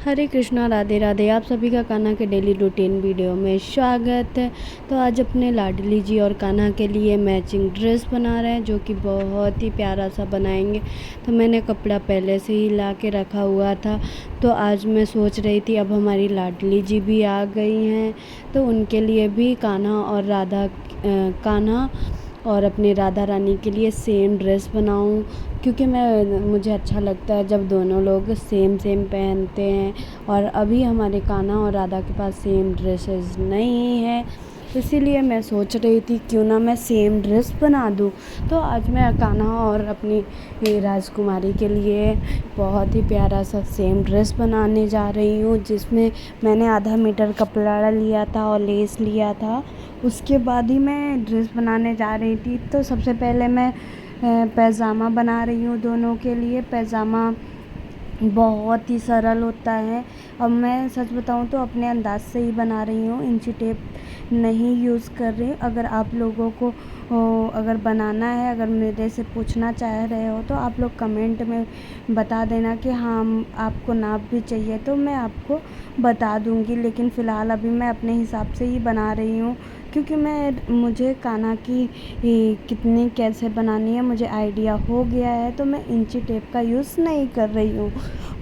हरे कृष्णा, राधे राधे। आप सभी का कान्हा के डेली रूटीन वीडियो में स्वागत है। तो आज अपने लाडली जी और कान्हा के लिए मैचिंग ड्रेस बना रहे हैं, जो कि बहुत ही प्यारा सा बनाएंगे। तो मैंने कपड़ा पहले से ही ला के रखा हुआ था। तो आज मैं सोच रही थी, अब हमारी लाडली जी भी आ गई हैं तो उनके लिए भी कान्हा और अपने राधा रानी के लिए सेम ड्रेस बनाऊं, क्योंकि मुझे अच्छा लगता है जब दोनों लोग सेम सेम पहनते हैं। और अभी हमारे कान्हा और राधा के पास सेम ड्रेसेस नहीं है, इसीलिए मैं सोच रही थी क्यों ना मैं सेम ड्रेस बना दूं। तो आज मैं कान्हा और अपनी राजकुमारी के लिए बहुत ही प्यारा सा सेम ड्रेस बनाने जा रही हूँ, जिसमें मैंने आधा मीटर कपड़ा लिया था और लेस लिया था। उसके बाद ही मैं ड्रेस बनाने जा रही थी। तो सबसे पहले मैं पैजामा बना रही हूँ दोनों के लिए। पैजामा बहुत ही सरल होता है। अब मैं सच बताऊँ तो अपने अंदाज़ से ही बना रही हूँ, इंची टेप नहीं यूज़ कर रही। अगर आप लोगों को अगर बनाना है, अगर मेरे से पूछना चाह रहे हो तो आप लोग कमेंट में बता देना कि हाँ आपको नाप भी चाहिए, तो मैं आपको बता दूँगी। लेकिन फ़िलहाल अभी मैं अपने हिसाब से ही बना रही हूँ, क्योंकि मुझे कान्हा की कितनी कैसे बनानी है मुझे आइडिया हो गया है। तो मैं इंची टेप का यूज़ नहीं कर रही हूँ।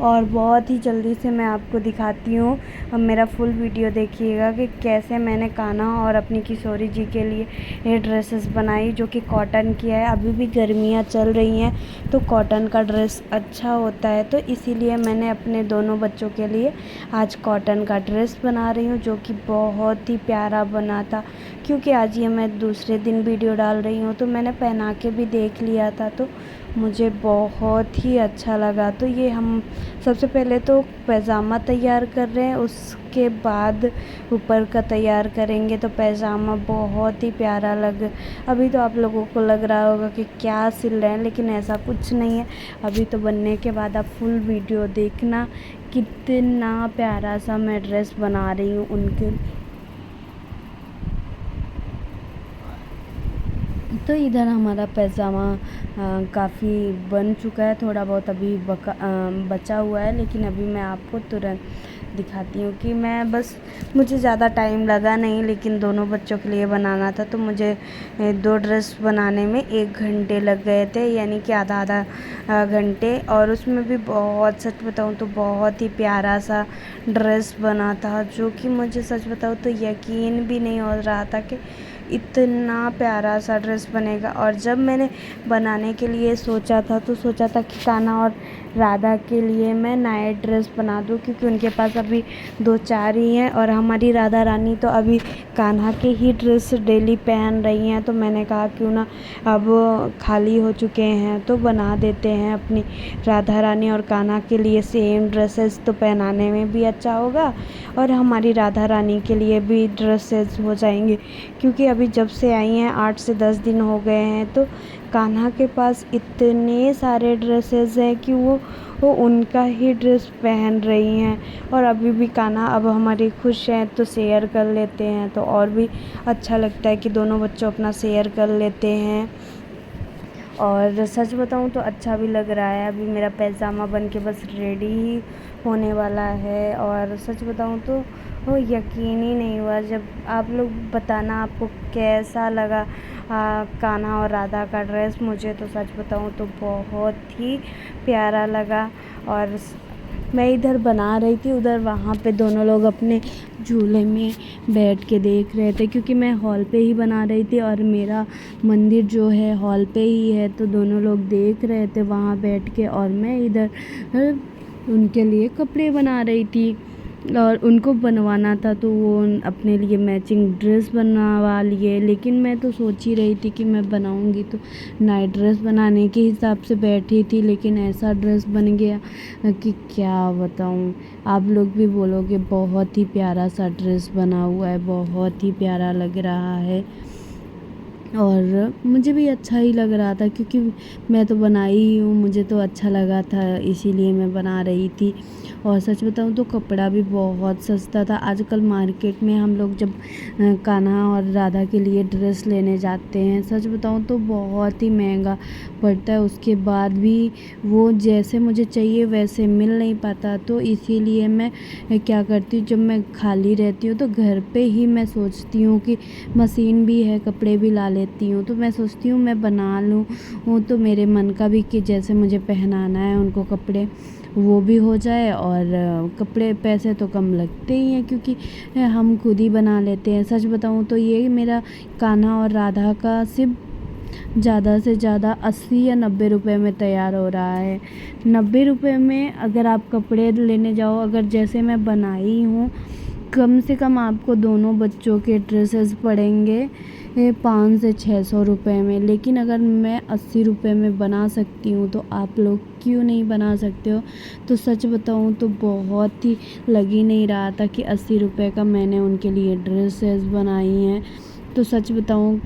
और बहुत ही जल्दी से मैं आपको दिखाती हूँ, अब मेरा फुल वीडियो देखिएगा कि कैसे मैंने कान्हा और अपनी किशोरी जी के लिए ये ड्रेसेस बनाई, जो कि कॉटन की है। अभी भी गर्मियाँ चल रही हैं तो कॉटन का ड्रेस अच्छा होता है, तो इसीलिए मैंने अपने दोनों बच्चों के लिए आज कॉटन का ड्रेस बना रही हूँ, जो कि बहुत ही प्यारा बना था। क्योंकि आज ये मैं दूसरे दिन वीडियो डाल रही हूँ, तो मैंने पहना के भी देख लिया था, तो मुझे बहुत ही अच्छा लगा। तो ये हम सबसे पहले तो पैजामा तैयार कर रहे हैं, उसके बाद ऊपर का तैयार करेंगे। तो पैजामा बहुत ही प्यारा अभी तो आप लोगों को लग रहा होगा कि क्या सिल रहे हैं, लेकिन ऐसा कुछ नहीं है। अभी तो बनने के बाद आप फुल वीडियो देखना, कितना प्यारा सा मैं ड्रेस बना रही हूँ उनके। तो इधर हमारा पैजामा काफ़ी बन चुका है, थोड़ा बहुत अभी बचा हुआ है, लेकिन अभी मैं आपको तुरंत दिखाती हूँ कि मुझे ज़्यादा टाइम लगा नहीं, लेकिन दोनों बच्चों के लिए बनाना था। तो मुझे 2 ड्रेस बनाने में 1 घंटे लग गए थे, यानी कि आधा आधा घंटे। और उसमें भी बहुत, सच बताऊँ तो बहुत ही प्यारा सा ड्रेस बना था, जो कि मुझे सच बताऊँ तो यकीन भी नहीं हो रहा था कि इतना प्यारा सा ड्रेस बनेगा। और जब मैंने बनाने के लिए सोचा था तो सोचा था कि कान्हा और राधा के लिए मैं नाइट ड्रेस बना दूँ, क्योंकि उनके पास अभी 2-4 ही हैं। और हमारी राधा रानी तो अभी कान्हा के ही ड्रेस डेली पहन रही हैं। तो मैंने कहा क्यों ना, अब खाली हो चुके हैं तो बना देते हैं अपनी राधा रानी और कान्हा के लिए सेम ड्रेसेस, तो पहनाने में भी अच्छा होगा और हमारी राधा रानी के लिए भी ड्रेसेस हो जाएंगे। क्योंकि अभी जब से आई हैं 8 से 10 दिन हो गए हैं, तो कान्हा के पास इतने सारे ड्रेसेस हैं कि वो उनका ही ड्रेस पहन रही हैं। और अभी भी कान्हा अब हमारी खुश हैं तो शेयर कर लेते हैं, तो और भी अच्छा लगता है कि दोनों बच्चों अपना शेयर कर लेते हैं। और सच बताऊँ तो अच्छा भी लग रहा है। अभी मेरा पैजामा बन के बस रेडी ही होने वाला है। और सच बताऊँ तो वो यकीन ही नहीं हुआ। जब आप लोग बताना आपको कैसा लगा कान्हा और राधा का ड्रेस। मुझे तो सच बताऊँ तो बहुत ही प्यारा लगा। और मैं इधर बना रही थी, उधर वहाँ पे दोनों लोग अपने झूले में बैठ के देख रहे थे, क्योंकि मैं हॉल पे ही बना रही थी और मेरा मंदिर जो है हॉल पे ही है। तो दोनों लोग देख रहे थे वहाँ बैठ के, और मैं इधर उनके लिए कपड़े बना रही थी। और उनको बनवाना था तो वो अपने लिए मैचिंग ड्रेस बनवा लिए। लेकिन मैं तो सोच ही रही थी कि मैं बनाऊंगी तो नाइट ड्रेस बनाने के हिसाब से बैठी थी, लेकिन ऐसा ड्रेस बन गया कि क्या बताऊं। आप लोग भी बोलोगे बहुत ही प्यारा सा ड्रेस बना हुआ है, बहुत ही प्यारा लग रहा है। और मुझे भी अच्छा ही लग रहा था, क्योंकि मैं तो बनाई ही हूँ, मुझे तो अच्छा लगा था, इसीलिए मैं बना रही थी। और सच बताऊँ तो कपड़ा भी बहुत सस्ता था। आजकल मार्केट में हम लोग जब कान्हा और राधा के लिए ड्रेस लेने जाते हैं, सच बताऊँ तो बहुत ही महंगा पड़ता है। उसके बाद भी वो जैसे मुझे चाहिए वैसे मिल नहीं पाता, तो इसीलिए मैं क्या करती हूँ, जब मैं खाली रहती हूँ तो घर पे ही मैं सोचती हूँ कि मशीन भी है, कपड़े भी ला लेती हूँ। तो मैं सोचती हूँ मैं बना लूँ तो मेरे मन का भी कि जैसे मुझे पहनाना है उनको कपड़े, वो भी हो जाए और कपड़े पैसे तो कम लगते ही हैं क्योंकि हम खुद ही बना लेते हैं। सच बताऊँ तो ये मेरा कान्हा और राधा का सिर्फ ज़्यादा से ज़्यादा 80 या 90 रुपए में तैयार हो रहा है। 90 रुपए में अगर आप कपड़े लेने जाओ, अगर जैसे मैं बनाई हूँ, कम से कम आपको दोनों बच्चों के ड्रेसेस पड़ेंगे 500 से 600 रुपए में। लेकिन अगर मैं 80 रुपए में बना सकती हूँ तो आप लोग क्यों नहीं बना सकते हो? तो सच बताऊँ तो बहुत ही लग ही नहीं रहा था कि 80 रुपए का मैंने उनके लिए ड्रेसेस बनाई हैं। तो सच बताऊँ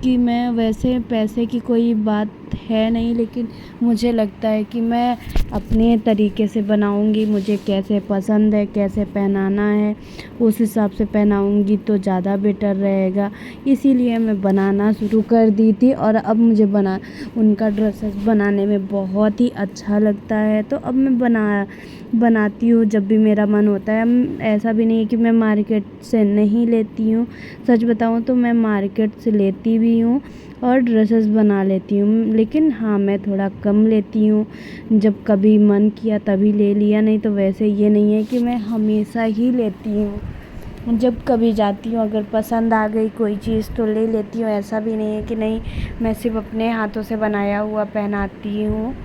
कि मैं वैसे पैसे की कोई बात है नहीं, लेकिन मुझे लगता है कि मैं अपने तरीके से बनाऊँगी, मुझे कैसे पसंद है, कैसे पहनाना है, उस हिसाब से पहनाऊँगी तो ज़्यादा बेटर रहेगा। इसीलिए मैं बनाना शुरू कर दी थी और अब मुझे उनका ड्रेसेस बनाने में बहुत ही अच्छा लगता है। तो अब मैं बनाती हूँ जब भी मेरा मन होता है। ऐसा भी नहीं है कि मैं मार्केट से नहीं लेती हूँ, सच बताऊँ तो मैं मार्केट से लेती भी हूँ और ड्रेसेस बना लेती हूँ। लेकिन हाँ, मैं थोड़ा कम लेती हूँ, जब कभी मन किया तभी ले लिया, नहीं तो वैसे ये नहीं है कि मैं हमेशा ही लेती हूँ। जब कभी जाती हूँ अगर पसंद आ गई कोई चीज़ तो ले लेती हूँ। ऐसा भी नहीं है कि नहीं मैं सिर्फ अपने हाथों से बनाया हुआ पहनाती हूँ,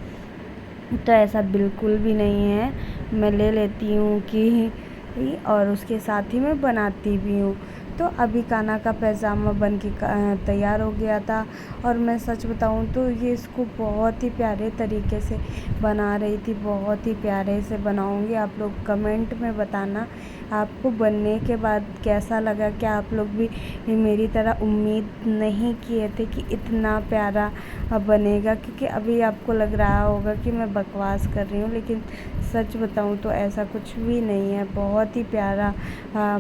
तो ऐसा बिल्कुल भी नहीं है। मैं ले लेती हूँ कि और उसके साथ ही मैं बनाती भी हूँ। तो अभी कान्हा का पैजामा बन के तैयार हो गया था और मैं सच बताऊँ तो ये इसको बहुत ही प्यारे तरीके से बना रही थी, बहुत ही प्यारे से बनाऊँगी। आप लोग कमेंट में बताना आपको बनने के बाद कैसा लगा। क्या आप लोग भी मेरी तरह उम्मीद नहीं किए थे कि इतना प्यारा बनेगा? क्योंकि अभी आपको लग रहा होगा कि मैं बकवास कर रही हूँ, लेकिन सच बताऊँ तो ऐसा कुछ भी नहीं है। बहुत ही प्यारा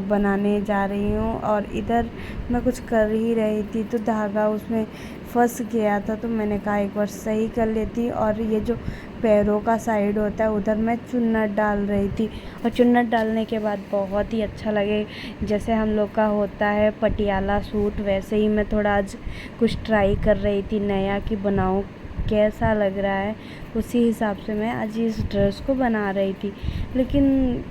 बनाने जा रही हूँ। और इधर मैं कुछ कर ही रही थी तो धागा उसमें फंस गया था, तो मैंने कहा एक बार सही कर लेती। और ये जो पैरों का साइड होता है उधर मैं चुन्नट डाल रही थी, और चुन्नट डालने के बाद बहुत ही अच्छा लगे, जैसे हम लोग का होता है पटियाला सूट, वैसे ही मैं थोड़ा आज कुछ ट्राई कर रही थी नया कि बनाऊँ, कैसा लग रहा है, उसी हिसाब से मैं आज इस ड्रेस को बना रही थी। लेकिन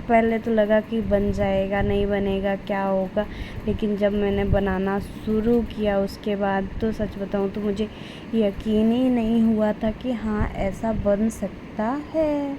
पहले तो लगा कि बन जाएगा, नहीं बनेगा, क्या होगा, लेकिन जब मैंने बनाना शुरू किया उसके बाद तो सच बताऊँ तो मुझे यकीन ही नहीं हुआ था कि हाँ ऐसा बन सकता है।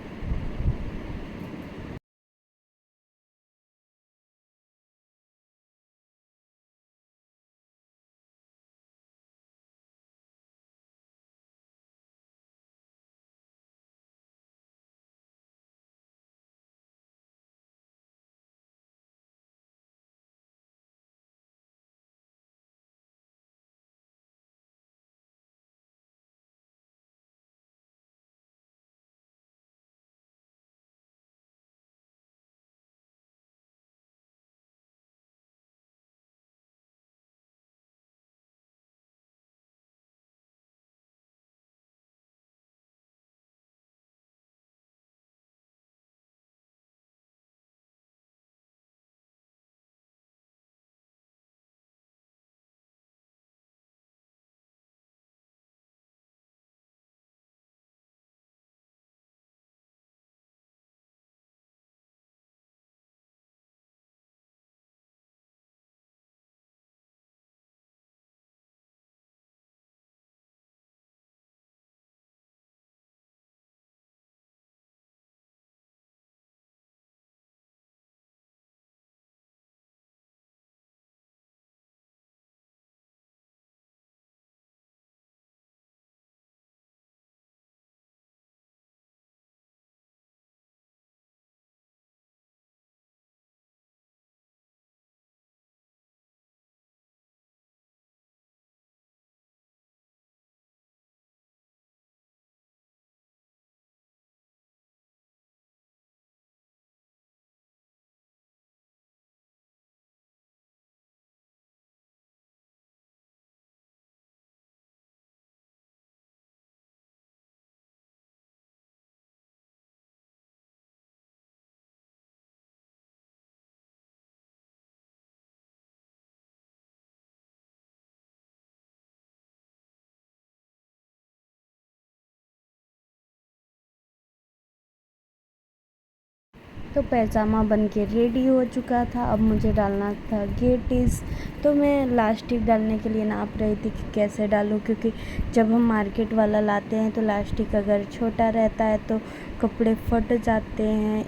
तो पैजामा बन के रेडी हो चुका था। अब मुझे डालना था गेटिस। तो मैं लास्टिक डालने के लिए नाप रही थी कि कैसे डालूं, क्योंकि जब हम मार्केट वाला लाते हैं तो लास्टिक अगर छोटा रहता है तो कपड़े फट जाते हैं।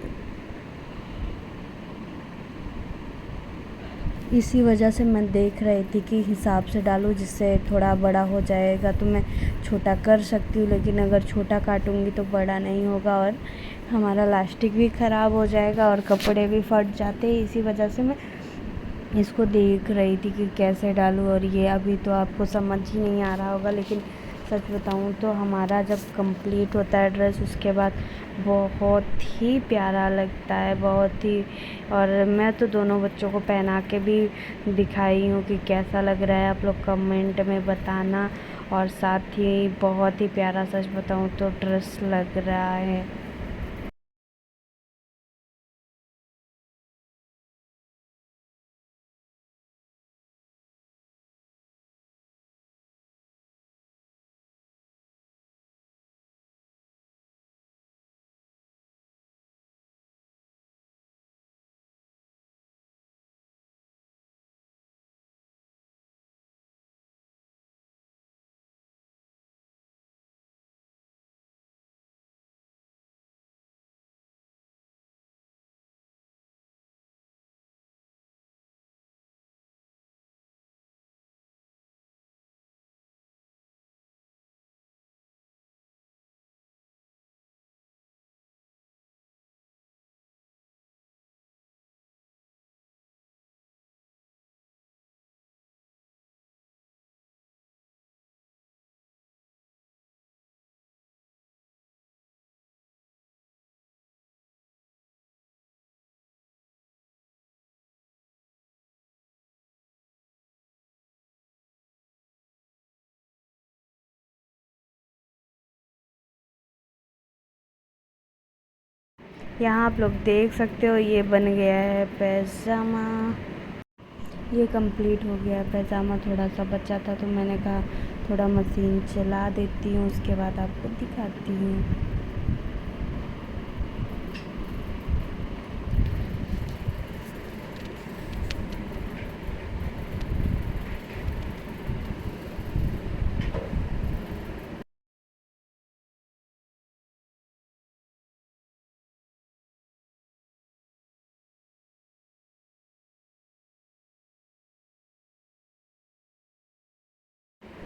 इसी वजह से मैं देख रही थी कि हिसाब से डालूं, जिससे थोड़ा बड़ा हो जाएगा तो मैं छोटा कर सकती हूँ, लेकिन अगर छोटा काटूँगी तो बड़ा नहीं होगा और हमारा लास्टिक भी ख़राब हो जाएगा और कपड़े भी फट जाते हैं। इसी वजह से मैं इसको देख रही थी कि कैसे डालूं। और ये अभी तो आपको समझ ही नहीं आ रहा होगा, लेकिन सच बताऊं तो हमारा जब कंप्लीट होता है ड्रेस, उसके बाद बहुत ही प्यारा लगता है, बहुत ही। और मैं तो दोनों बच्चों को पहना के भी दिखाई हूँ कि कैसा लग रहा है, आप लोग कमेंट में बताना। और साथ ही बहुत ही प्यारा, सच बताऊं तो ड्रेस लग रहा है। यहाँ आप लोग देख सकते हो, ये बन गया है पैजामा। ये कंप्लीट हो गया पैजामा। थोड़ा सा बचा था तो मैंने कहा थोड़ा मशीन चला देती हूँ, उसके बाद आपको दिखाती हूँ।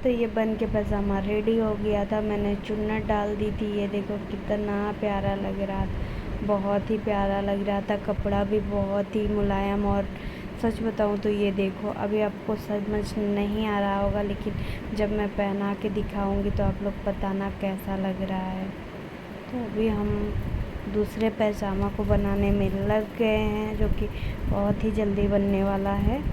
तो ये बन के पैजामा रेडी हो गया था। मैंने चुन्नट डाल दी थी। ये देखो कितना प्यारा लग रहा था, बहुत ही प्यारा लग रहा था। कपड़ा भी बहुत ही मुलायम। और सच बताऊँ तो ये देखो, अभी आपको समझ नहीं आ रहा होगा, लेकिन जब मैं पहना के दिखाऊंगी तो आप लोग बताना कैसा लग रहा है। तो अभी हम दूसरे पैजामा को बनाने में लग गए हैं, जो कि बहुत ही जल्दी बनने वाला है।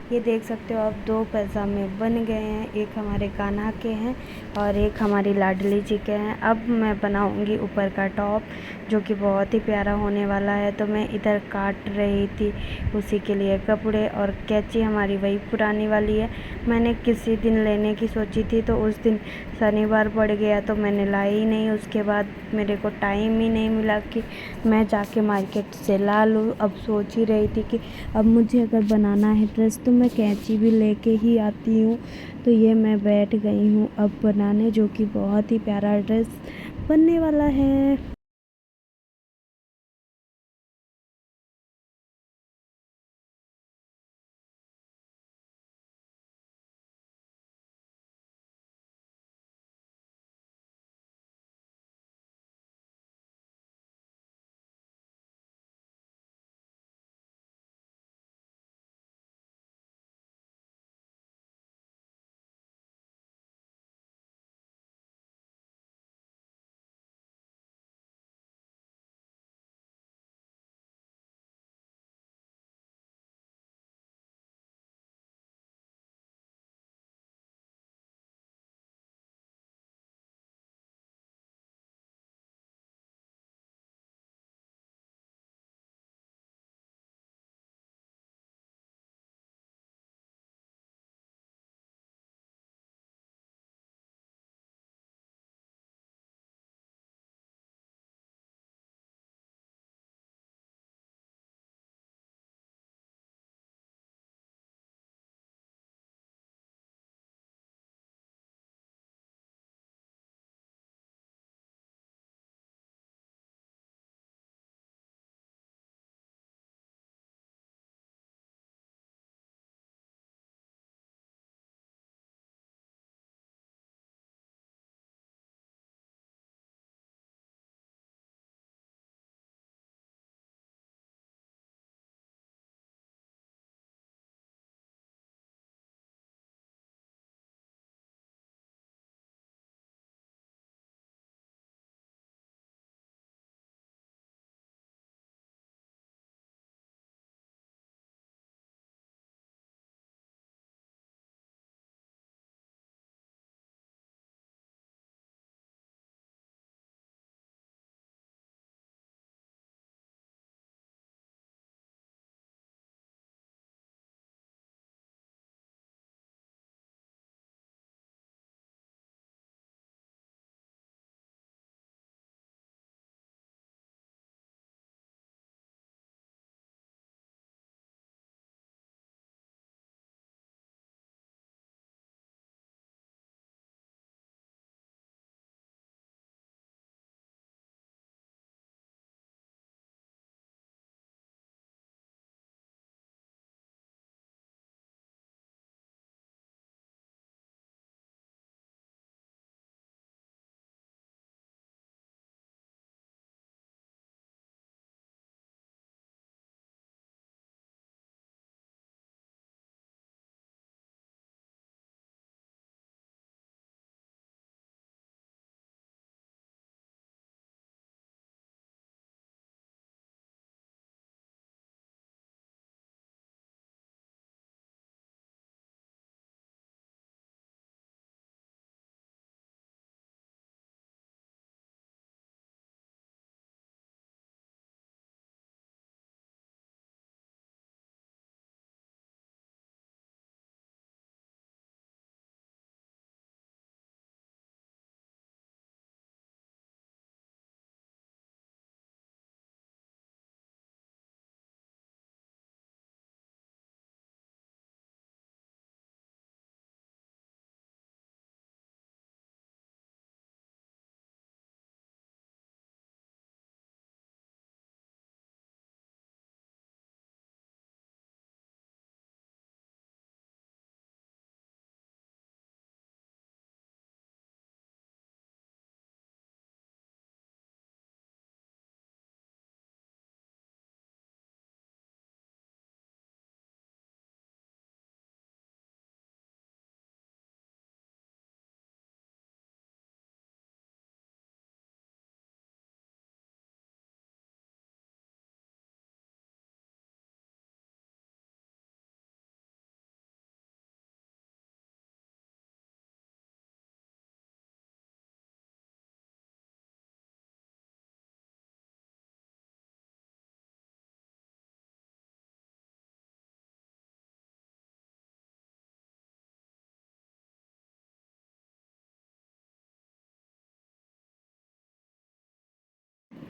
ये देख सकते हो आप 2 पैजामे बन गए हैं, एक हमारे कान्हा के हैं और एक हमारी लाडली जी के हैं। अब मैं बनाऊंगी ऊपर का टॉप जो कि बहुत ही प्यारा होने वाला है। तो मैं इधर काट रही थी उसी के लिए कपड़े, और कैंची हमारी वही पुरानी वाली है। मैंने किसी दिन लेने की सोची थी तो उस दिन शनिवार पड़ गया तो मैंने लाई ही नहीं। उसके बाद मेरे को टाइम ही नहीं मिला कि मैं जाके मार्केट से ला लूँ। अब सोच ही रही थी कि अब मुझे अगर बनाना है ड्रेस तो मैं कैंची भी लेके ही आती हूँ। तो ये मैं बैठ गई हूँ अब बनाने, जो कि बहुत ही प्यारा ड्रेस बनने वाला है।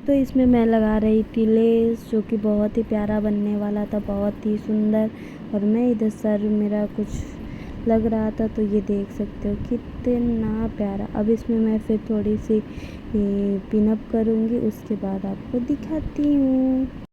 तो इसमें मैं लगा रही थी लेस, जो कि बहुत ही प्यारा बनने वाला था, बहुत ही सुंदर। और मैं इधर सर मेरा कुछ लग रहा था, तो ये देख सकते हो कितना प्यारा। अब इसमें मैं फिर थोड़ी सी पिन अप करूँगी, उसके बाद आपको दिखाती हूँ।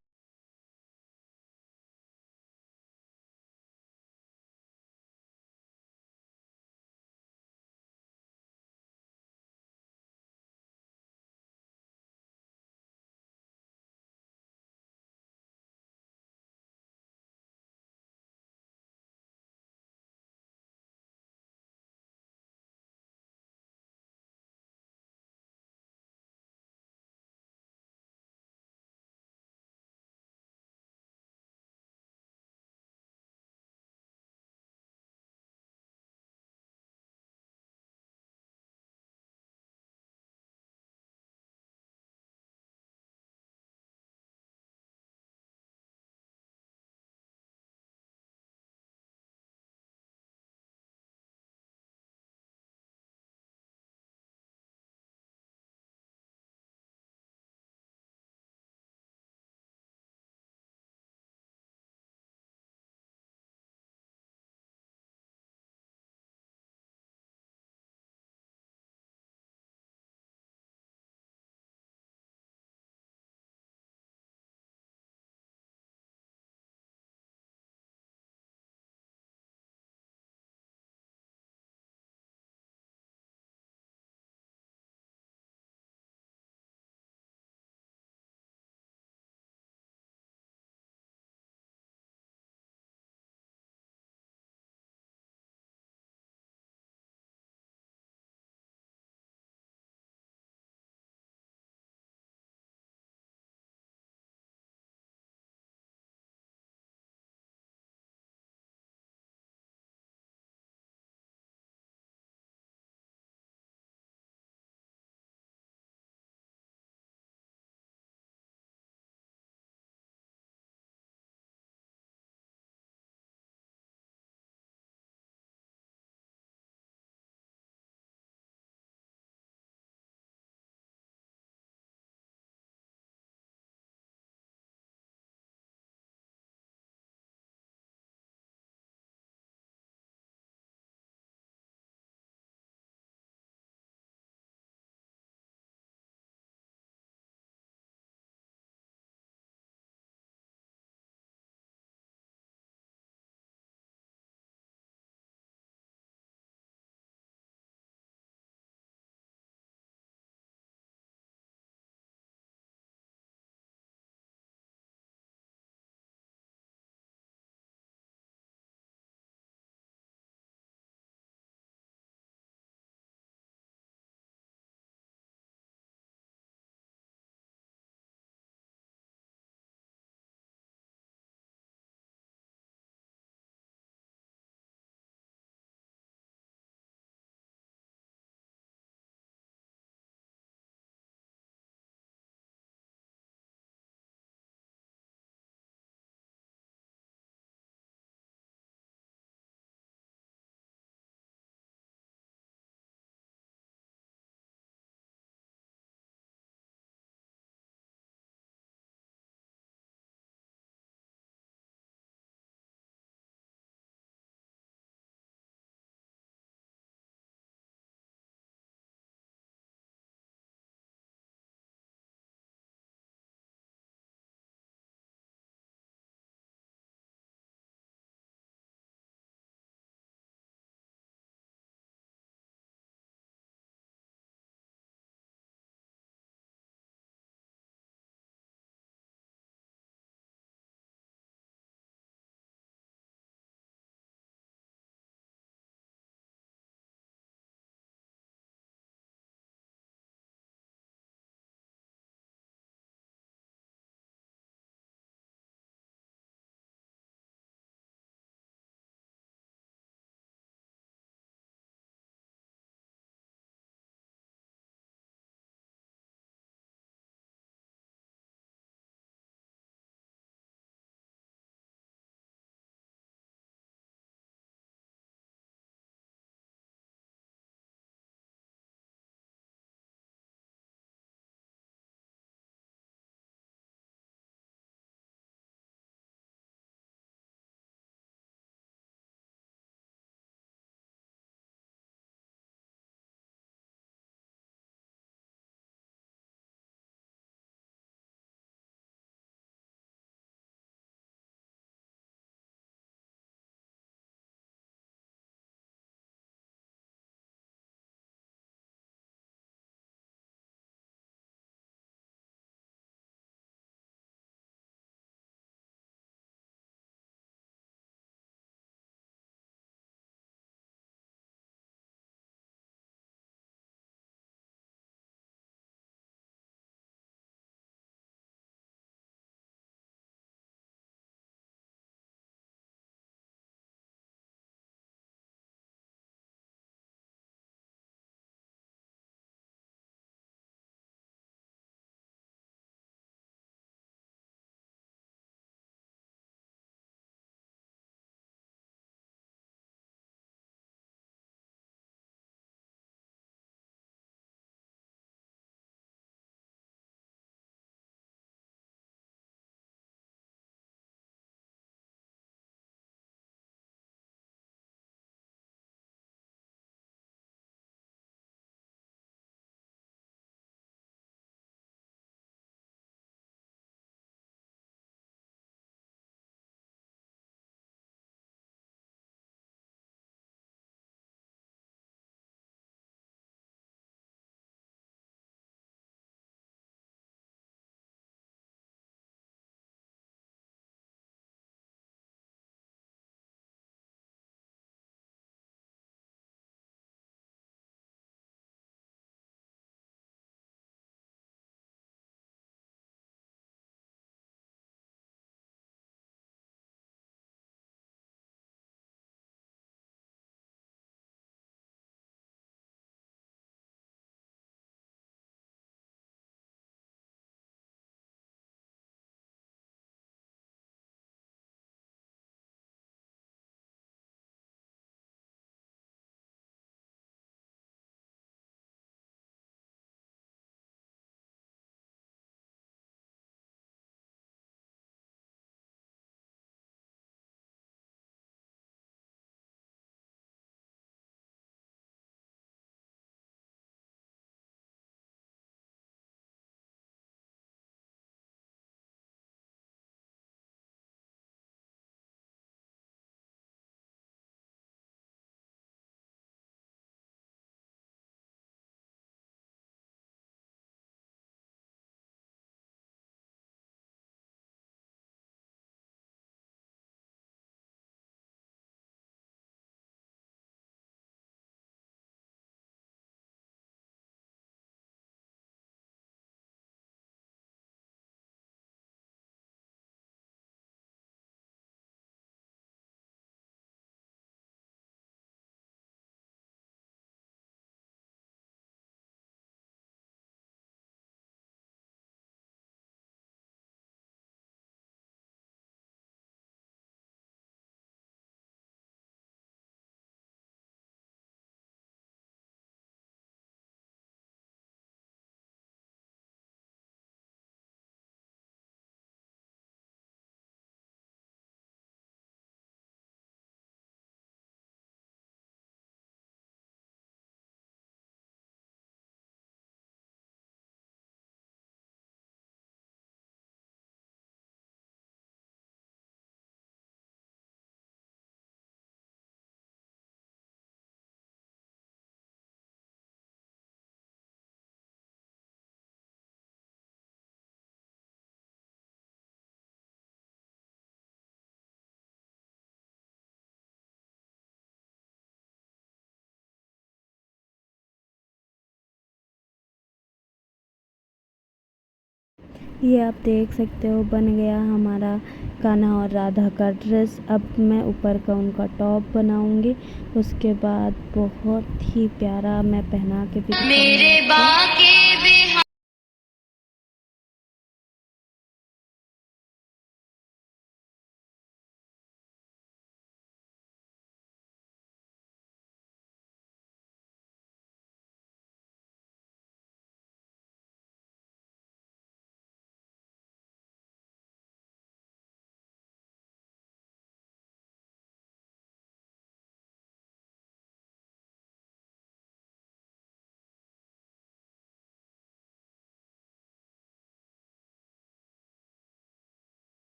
ये आप देख सकते हो बन गया हमारा कान्हा और राधा का ड्रेस। अब मैं ऊपर का उनका टॉप बनाऊंगी, उसके बाद बहुत ही प्यारा मैं पहना के भी दिखाऊंगी आपको।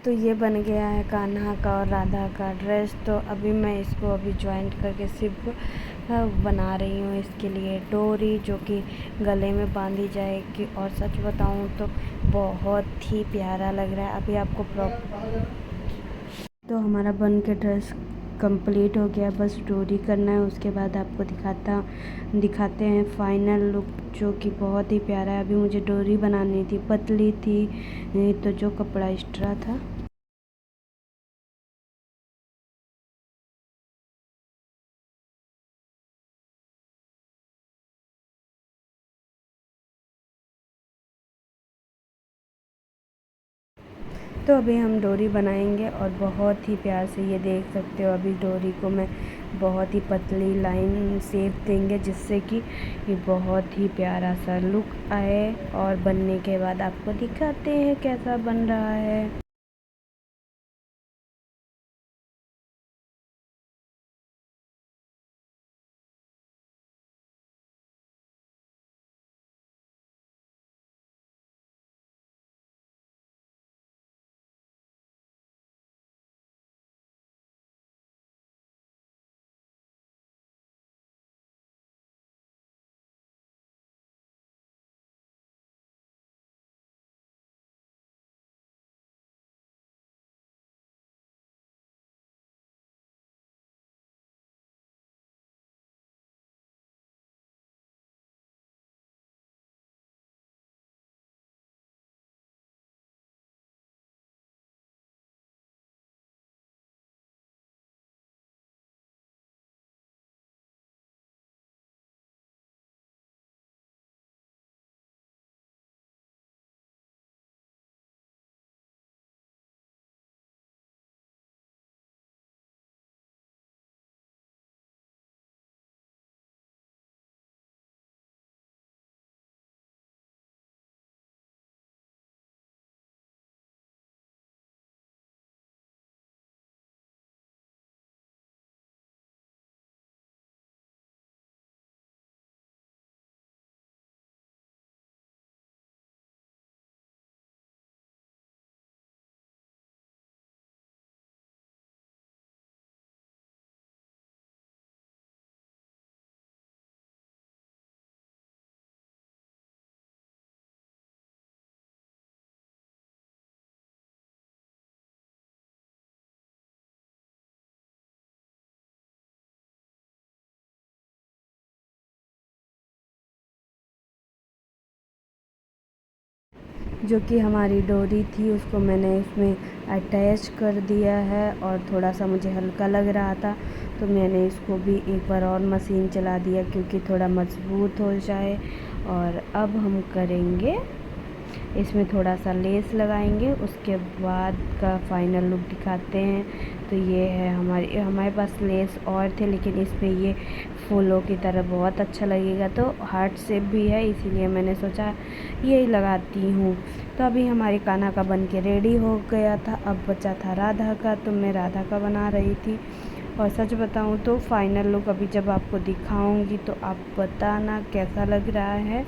तो ये बन गया है कान्हा का और राधा का ड्रेस। तो अभी मैं इसको जॉइंट करके सिर्फ बना रही हूँ इसके लिए डोरी, जो कि गले में बांधी जाएगी। और सच बताऊँ तो बहुत ही प्यारा लग रहा है। अभी आपको तो हमारा बन के ड्रेस कंप्लीट हो गया, बस डोरी करना है। उसके बाद आपको दिखाते हैं फाइनल लुक, जो कि बहुत ही प्यारा है। अभी मुझे डोरी बनानी थी, पतली थी, तो जो कपड़ा एक्स्ट्रा था। तो अभी हम डोरी बनाएंगे और बहुत ही प्यार से ये देख सकते हो। अभी डोरी को मैं बहुत ही पतली लाइन शेप देंगे, जिससे कि ये बहुत ही प्यारा सा लुक आए। और बनने के बाद आपको दिखाते हैं कैसा बन रहा है। जो कि हमारी डोरी थी उसको मैंने इसमें अटैच कर दिया है और थोड़ा सा मुझे हल्का लग रहा था तो मैंने इसको भी एक बार और मशीन चला दिया क्योंकि थोड़ा मज़बूत हो जाए। और अब हम करेंगे इसमें थोड़ा सा लेस लगाएंगे, उसके बाद का फाइनल लुक दिखाते हैं। तो ये है हमारे पास लेस और थे लेकिन इसमें ये फूलों की तरह बहुत अच्छा लगेगा, तो हार्ट शेप भी है इसीलिए मैंने सोचा यही लगाती हूँ। तो अभी हमारी कान्हा का बन के रेडी हो गया था, अब बचा था राधा का, तो मैं राधा का बना रही थी। और सच बताऊँ तो फाइनल लुक अभी जब आपको दिखाऊंगी तो आप बताना कैसा लग रहा है।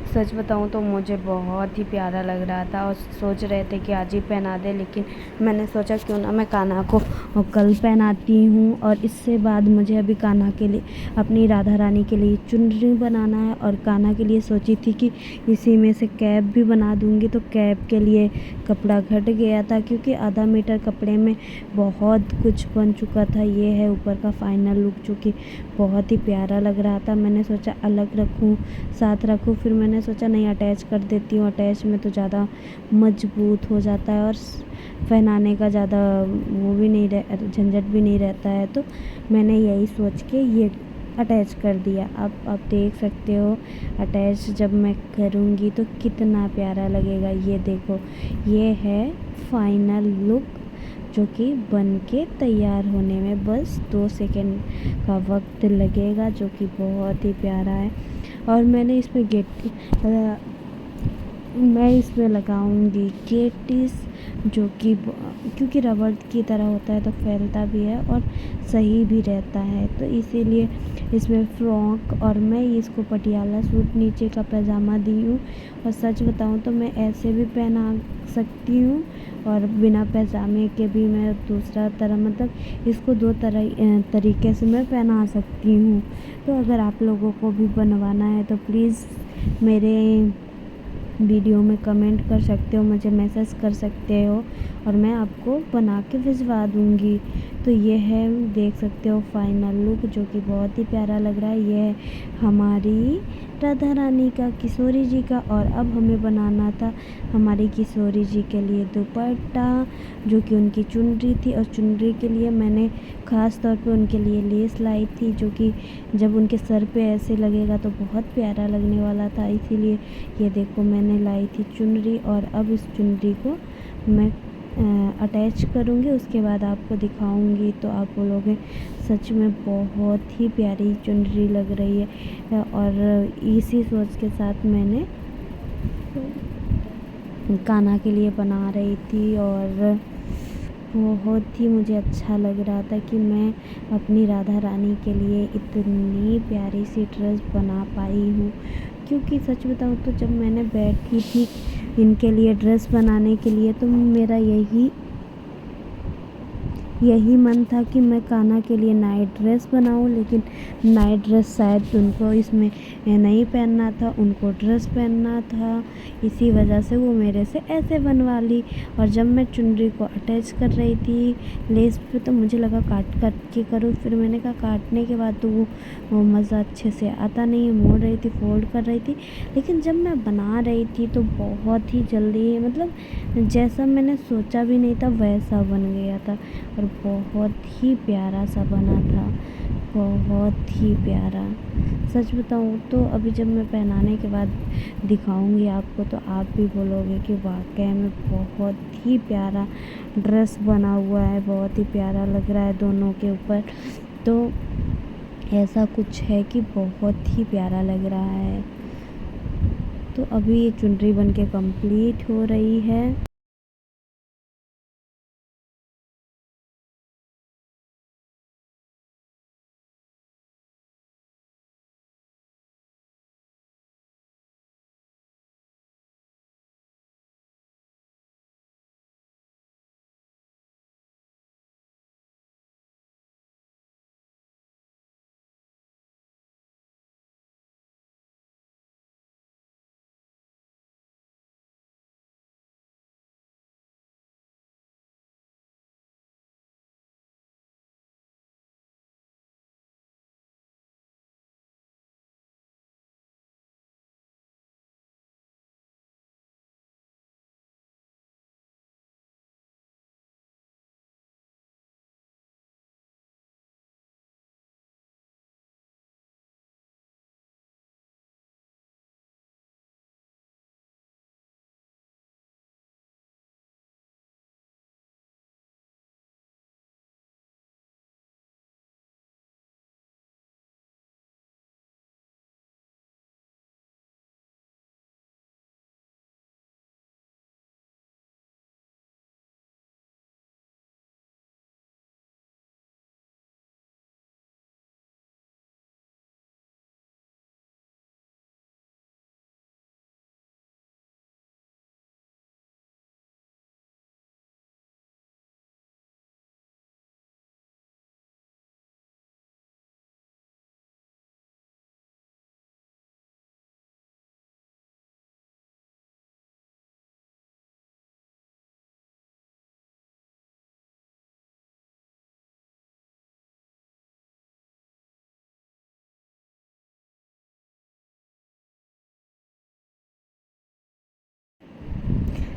सच बताऊँ तो मुझे बहुत ही प्यारा लग रहा था और सोच रहे थे कि आज ही पहना दे, लेकिन मैंने सोचा क्यों ना मैं कान्हा को कल पहनाती हूँ। और इससे बाद मुझे अभी कान्हा के लिए, अपनी राधा रानी के लिए चुनरी बनाना है और कान्हा के लिए सोची थी कि इसी में से कैप भी बना दूँगी। तो कैप के लिए कपड़ा घट गया था क्योंकि आधा मीटर कपड़े में बहुत कुछ बन चुका था। ये है ऊपर का फाइनल लुक जो कि बहुत ही प्यारा लग रहा था। मैंने सोचा अलग रखूँ साथ रखूँ, फिर मैंने सोचा नहीं अटैच कर देती हूँ, अटैच में तो ज़्यादा मजबूत हो जाता है और पहनाने का ज़्यादा वो भी नहीं झंझट भी नहीं रहता है। तो मैंने यही सोच के ये अटैच कर दिया। अब आप देख सकते हो अटैच जब मैं करूँगी तो कितना प्यारा लगेगा। ये देखो, ये है फाइनल लुक जो कि बन के तैयार होने में बस 2 सेकंड का वक्त लगेगा, जो कि बहुत ही प्यारा है। और मैंने इसमें मैं इसमें लगाऊंगी गेटिस, जो कि क्योंकि रबड़ की तरह होता है तो फैलता भी है और सही भी रहता है, तो इसीलिए इसमें फ्रॉक और मैं इसको पटियाला सूट नीचे का पैजामा दी हूँ। और सच बताऊँ तो मैं ऐसे भी पहना सकती हूँ और बिना पैजामे के भी मैं दूसरा तरह, मतलब इसको 2 तरीके से मैं पहना सकती हूँ। तो अगर आप लोगों को भी बनवाना है तो प्लीज़ मेरे वीडियो में कमेंट कर सकते हो, मुझे मैसेज कर सकते हो और मैं आपको बना के भिजवा दूँगी। तो ये है, देख सकते हो फाइनल लुक जो कि बहुत ही प्यारा लग रहा है। ये है हमारी राधा रानी का, किशोरी जी का। और अब हमें बनाना था हमारी किशोरी जी के लिए दुपट्टा, जो कि उनकी चुनरी थी। और चुनरी के लिए मैंने ख़ास तौर पे उनके लिए लेस लाई थी, जो कि जब उनके सर पे ऐसे लगेगा तो बहुत प्यारा लगने वाला था। इसीलिए ये देखो मैंने लाई थी चुनरी और अब इस चुनरी को मैं अटैच करूँगी, उसके बाद आपको दिखाऊँगी तो आप बोलोगे सच में बहुत ही प्यारी चुनरी लग रही है। और इसी सोच के साथ मैंने कान्हा के लिए बना रही थी और बहुत ही मुझे अच्छा लग रहा था कि मैं अपनी राधा रानी के लिए इतनी प्यारी सी ड्रेस बना पाई हूँ। क्योंकि सच बताऊँ तो जब मैंने बैठी थी इनके लिए ड्रेस बनाने के लिए तो मेरा यही मन था कि मैं कान्हा के लिए नाइट ड्रेस बनाऊं, लेकिन नाइट ड्रेस शायद उनको इसमें नहीं पहनना था, उनको ड्रेस पहनना था। इसी वजह से वो मेरे से ऐसे बनवा ली। और जब मैं चुनरी को अटैच कर रही थी लेस पे तो मुझे लगा काट काट के करूँ, फिर मैंने कहा काटने के बाद तो वो मज़ा अच्छे से आता नहीं है। मोड़ रही थी, फोल्ड कर रही थी, लेकिन जब मैं बना रही थी तो बहुत ही जल्दी, मतलब जैसा मैंने सोचा भी नहीं था वैसा बन गया था और बहुत ही प्यारा सा बना था, बहुत ही प्यारा। सच बताऊँ तो अभी जब मैं पहनाने के बाद दिखाऊंगी आपको तो आप भी बोलोगे कि वाकई में बहुत ही प्यारा ड्रेस बना हुआ है, बहुत ही प्यारा लग रहा है दोनों के ऊपर। तो ऐसा कुछ है कि बहुत ही प्यारा लग रहा है। तो अभी ये चुनरी बन के कंप्लीट हो रही है।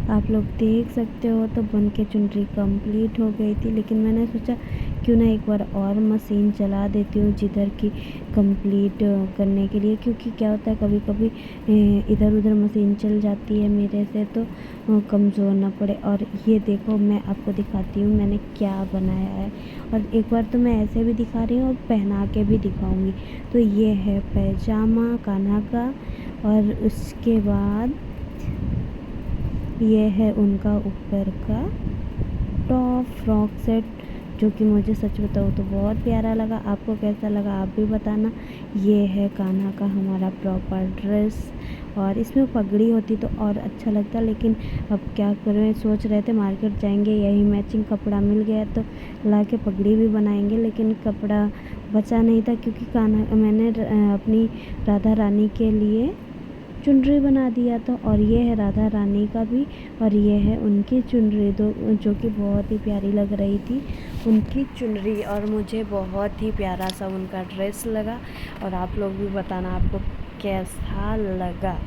आप लोग देख सकते हो तो बन के चुनरी कंप्लीट हो गई थी, लेकिन मैंने सोचा क्यों ना एक बार और मशीन चला देती हूँ जिधर की कंप्लीट करने के लिए, क्योंकि क्या होता है कभी कभी इधर उधर मशीन चल जाती है मेरे से, तो कमज़ोर ना पड़े। और ये देखो मैं आपको दिखाती हूँ मैंने क्या बनाया है, और एक बार तो मैं ऐसे भी दिखा रही हूँ और पहना के भी दिखाऊंगी। तो ये है पैजामा कान्हा का, और उसके बाद ये है उनका ऊपर का टॉप फ्रॉक सेट, जो कि मुझे सच बताऊँ तो बहुत प्यारा लगा। आपको कैसा लगा आप भी बताना। ये है कान्हा का हमारा प्रॉपर ड्रेस, और इसमें पगड़ी होती तो और अच्छा लगता, लेकिन अब क्या करें, सोच रहे थे मार्केट जाएंगे, यही मैचिंग कपड़ा मिल गया तो ला के पगड़ी भी बनाएंगे, लेकिन कपड़ा बचा नहीं था, क्योंकि कान्हा मैंने अपनी राधा रानी के लिए चुनरी बना दिया था। और ये है राधा रानी का भी, और ये है उनकी चुनरी, दो जो कि बहुत ही प्यारी लग रही थी उनकी चुनरी, और मुझे बहुत ही प्यारा सा उनका ड्रेस लगा। और आप लोग भी बताना आपको कैसा लगा।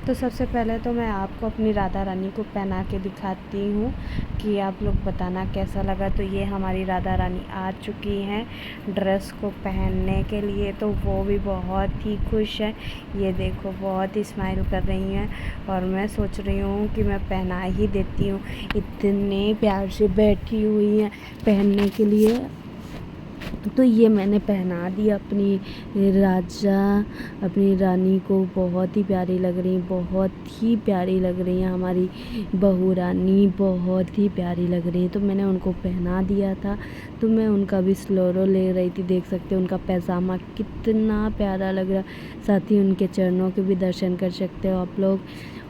तो सबसे पहले तो मैं आपको अपनी राधा रानी को पहना के दिखाती हूँ कि आप लोग बताना कैसा लगा। तो ये हमारी राधा रानी आ चुकी हैं ड्रेस को पहनने के लिए, तो वो भी बहुत ही खुश है। ये देखो बहुत ही स्माइल कर रही हैं, और मैं सोच रही हूँ कि मैं पहना ही देती हूँ, इतने प्यार से बैठी हुई हैं पहनने के लिए। तो ये मैंने पहना दिया अपनी रानी को। बहुत ही प्यारी लग रही, बहुत ही प्यारी लग रही है हमारी बहू रानी, बहुत ही प्यारी लग रही है। तो मैंने उनको पहना दिया था, तो मैं उनका भी स्लोरो ले रही थी। देख सकते हो उनका पैजामा कितना प्यारा लग रहा, साथ ही उनके चरणों के भी दर्शन कर सकते हो आप लोग,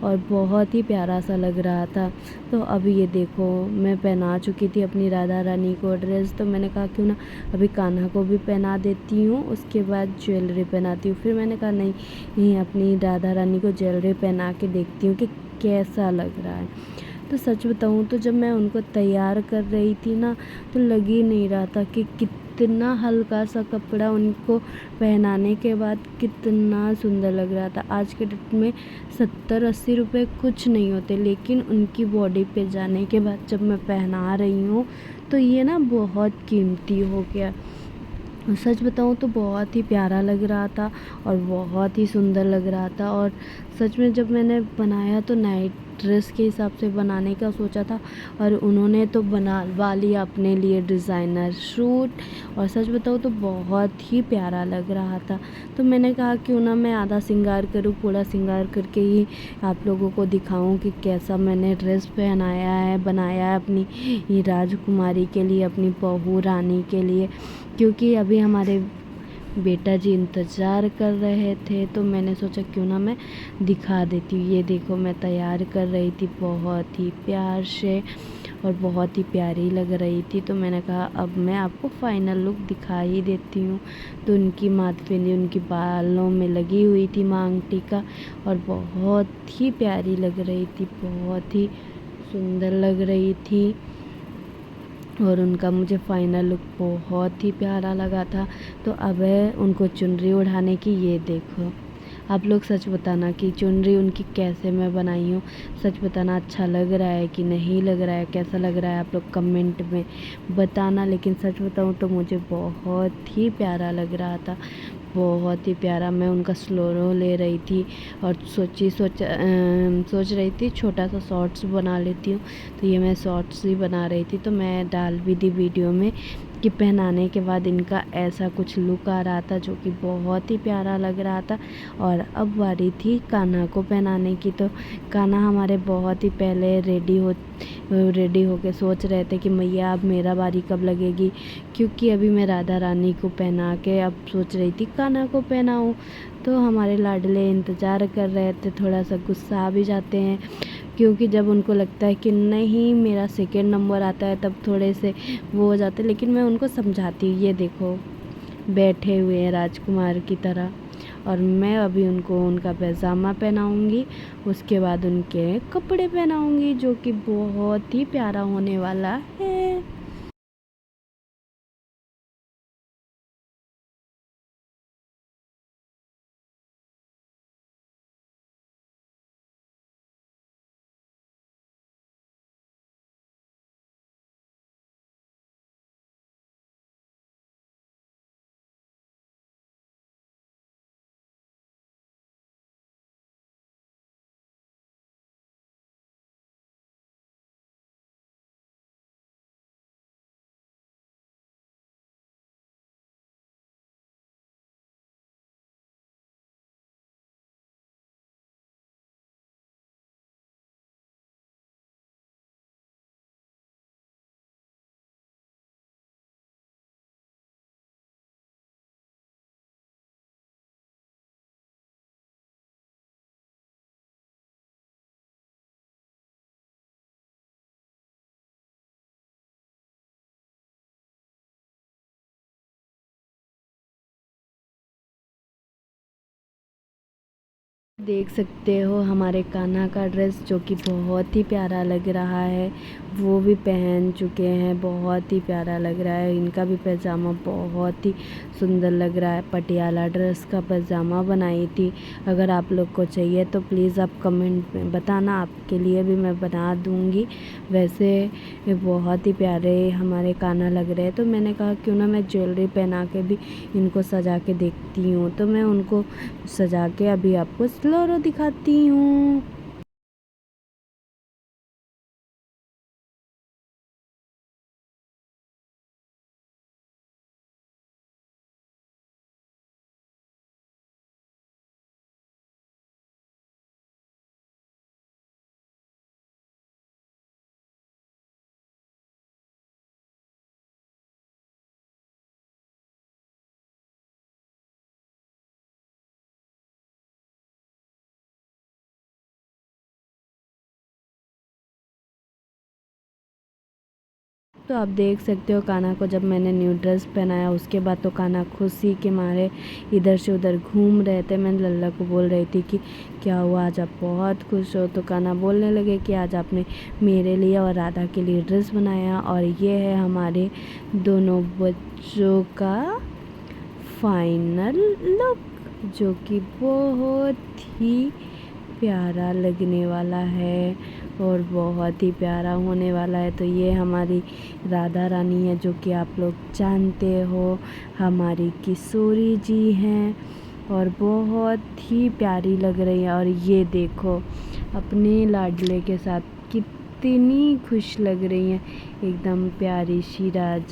और बहुत ही प्यारा सा लग रहा था। तो अभी ये देखो मैं पहना चुकी थी अपनी राधा रानी को ड्रेस, तो मैंने कहा क्यों ना अभी कान्हा को भी पहना देती हूँ, उसके बाद ज्वेलरी पहनाती हूँ। फिर मैंने कहा नहीं अपनी राधा रानी को ज्वेलरी पहना के देखती हूँ कि कैसा लग रहा है। तो सच बताऊँ तो जब मैं उनको तैयार कर रही थी ना, तो लग ही नहीं रहा था कि कितना हल्का सा कपड़ा उनको पहनाने के बाद कितना सुंदर लग रहा था। आज के डेट में 70-80 रुपये कुछ नहीं होते, लेकिन उनकी बॉडी पे जाने के बाद जब मैं पहना रही हूँ तो ये ना बहुत कीमती हो गया। सच बताऊँ तो बहुत ही प्यारा लग रहा था और बहुत ही सुंदर लग रहा था। और सच में जब मैंने बनाया तो नाइट ड्रेस के हिसाब से बनाने का सोचा था, और उन्होंने तो बनवा लिया अपने लिए डिज़ाइनर सूट। और सच बताऊँ तो बहुत ही प्यारा लग रहा था। तो मैंने कहा क्यों ना मैं आधा श्रृंगार करूँ, पूरा श्रृंगार करके ही आप लोगों को दिखाऊं कि कैसा मैंने ड्रेस पहनाया है, बनाया है अपनी ये राजकुमारी के लिए, अपनी बहू रानी के लिए, क्योंकि अभी हमारे बेटा जी इंतज़ार कर रहे थे। तो मैंने सोचा क्यों ना मैं दिखा देती हूँ। ये देखो मैं तैयार कर रही थी बहुत ही प्यार से, और बहुत ही प्यारी लग रही थी। तो मैंने कहा अब मैं आपको फाइनल लुक दिखा ही देती हूँ। तो उनकी माथपिंडी उनकी बालों में लगी हुई थी मांग टीका, और बहुत ही प्यारी लग रही थी, बहुत ही सुंदर लग रही थी। और उनका मुझे फाइनल लुक बहुत ही प्यारा लगा था। तो अब है उनको चुनरी ओढ़ाने की। ये देखो आप लोग सच बताना कि चुनरी उनकी कैसे मैं बनाई हूँ। सच बताना अच्छा लग रहा है कि नहीं लग रहा है, कैसा लग रहा है आप लोग कमेंट में बताना। लेकिन सच बताऊँ तो मुझे बहुत ही प्यारा लग रहा था, बहुत ही प्यारा। मैं उनका स्लोरो ले रही थी और सोच रही थी छोटा सा शॉर्ट्स बना लेती हूँ। तो ये मैं शॉर्ट्स ही बना रही थी, तो मैं डाल भी दी वीडियो में कि पहनाने के बाद इनका ऐसा कुछ लुक आ रहा था, जो कि बहुत ही प्यारा लग रहा था। और अब बारी थी कान्हा को पहनाने की। तो कान्हा हमारे बहुत ही पहले रेडी होके सोच रहे थे कि मैया अब मेरा बारी कब लगेगी, क्योंकि अभी मैं राधा रानी को पहना के अब सोच रही थी कान्हा को पहनाऊँ। तो हमारे लाडले इंतज़ार कर रहे थे, थोड़ा सा गुस्सा भी जाते हैं, क्योंकि जब उनको लगता है कि नहीं मेरा सेकेंड नंबर आता है तब थोड़े से वो हो जाते, लेकिन मैं उनको समझाती हूँ। ये देखो बैठे हुए हैं राजकुमार की तरह, और मैं अभी उनको उनका पैजामा पहनाऊंगी, उसके बाद उनके कपड़े पहनाऊंगी, जो कि बहुत ही प्यारा होने वाला है। देख सकते हो हमारे कान्हा का ड्रेस जो कि बहुत ही प्यारा लग रहा है, वो भी पहन चुके हैं। बहुत ही प्यारा लग रहा है। इनका भी पैजामा बहुत ही सुंदर लग रहा है। पटियाला ड्रेस का पैजामा बनाई थी। अगर आप लोग को चाहिए तो प्लीज़ आप कमेंट में बताना, आपके लिए भी मैं बना दूँगी। वैसे बहुत ही प्यारे हमारे कान्हा लग रहे हैं, तो मैंने कहा क्यों ना मैं ज्वेलरी पहना के भी इनको सजा के देखती हूँ। तो मैं उनको सजा के अभी आपको स्लोरो दिखाती हूँ। तो आप देख सकते हो कान्हा को जब मैंने न्यू ड्रेस पहनाया उसके बाद तो कान्हा खुशी के मारे इधर से उधर घूम रहे थे। मैं लल्ला को बोल रही थी कि क्या हुआ, आज आप बहुत खुश हो। तो कान्हा बोलने लगे कि आज आपने मेरे लिए और राधा के लिए ड्रेस बनाया, और ये है हमारे दोनों बच्चों का फाइनल लुक, जो कि बहुत ही प्यारा लगने वाला है और बहुत ही प्यारा होने वाला है। तो ये हमारी राधा रानी है, जो कि आप लोग जानते हो हमारी किशोरी जी हैं और बहुत ही प्यारी लग रही है। और ये देखो अपने लाडले के साथ कितनी खुश लग रही हैं, एकदम प्यारी सी राज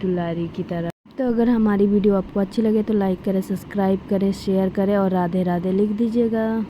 दुलारी की तरह। तो अगर हमारी वीडियो आपको अच्छी लगे तो लाइक करें, सब्सक्राइब करें, शेयर करें और राधे राधे लिख दीजिएगा।